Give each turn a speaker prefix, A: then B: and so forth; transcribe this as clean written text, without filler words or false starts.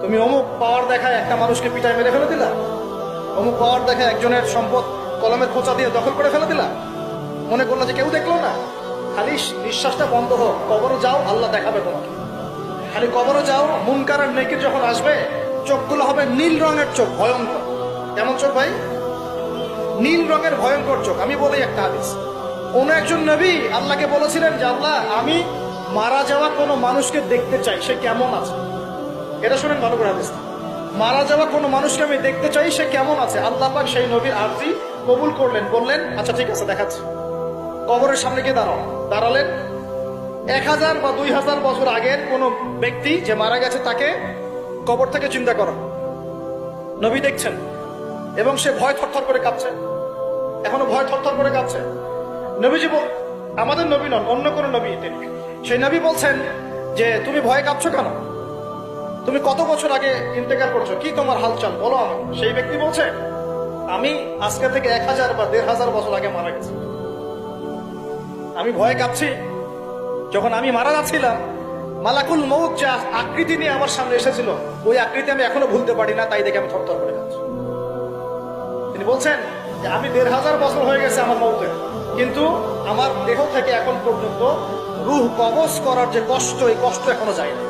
A: তুমি অমুক পাওয়ার দেখায় একটা মানুষকে পিটায় মেরে ফেলে দিলা, অমুক পাওয়ার দেখায় একজনের সম্পদ কলমের খোঁচা দিয়ে দখল করে ফেলে দিলা, মনে করলো যে কেউ দেখলো না। খালি নিঃশ্বাসটা বন্ধ হোক, কবরে যাও, আল্লাহ দেখাবে তোমাকে। খালি কবরে যাও, মুনকার আর নেকির যখন আসবে, চোখগুলো হবে নীল রঙের চোখ, ভয়ঙ্কর। কেমন চোখ ভাই? নীল রঙের ভয়ঙ্কর চোখ। আমি বলি একটা হাদিস, কোন একজন নবী আল্লাহকে বলেছিলেন যে আল্লাহ, আমি মারা যাওয়া কোনো মানুষকে দেখতে চাই, সে কেমন আছে। এটা শুনেন ভালো করে হাদিস। মারা যাওয়া কোনো মানুষকে আমি দেখতে চাই, সে কেমন আছে। আল্লাহ পাক সেই নবীর আরজি কবুল করলেন, বললেন আচ্ছা ঠিক আছে, দেখাচ্ছি। কবরের সামনে গিয়ে দাঁড়ালেন। 1000 বা 2000 বছর আগের কোন ব্যক্তি যে মারা গেছে, তাকে কবর থেকে চিন্তা করা। নবী দেখছেন এবং সে ভয় থরথর করে কাঁপছে, এখনো ভয় থরথর করে কাঁপছে। নবীজি আমাদের নবী নন, অন্য কোন নবী তিনি। সেই নবী বলছেন যে তুমি ভয় কাঁপছো কেন? তুমি কত বছর আগে ইন্তেকাল করছো, কি তোমার হালচাল বলো আমাকে। সেই ব্যক্তি বলছে আমি আজকে থেকে 1000 বা 1500 বছর আগে মারা গেছি। আমি ভয়ে কাঁপছি। যখন আমি মারা যাচ্ছিলাম, মালাকুল মউত যে আকৃতি নিয়ে আমার সামনে এসেছিল, ওই আকৃতি আমি এখনো ভুলতে পারি না, তাই দেখে আমি থরথর করে কাঁপছি। তিনি বলছেন যে আমি 1500 বছর হয়ে গেছে আমার মউতের, কিন্তু আমার দেহ থেকে এখন পর্যন্ত রূহ কবজ করার যে কষ্ট, এই কষ্ট এখনো যায় না।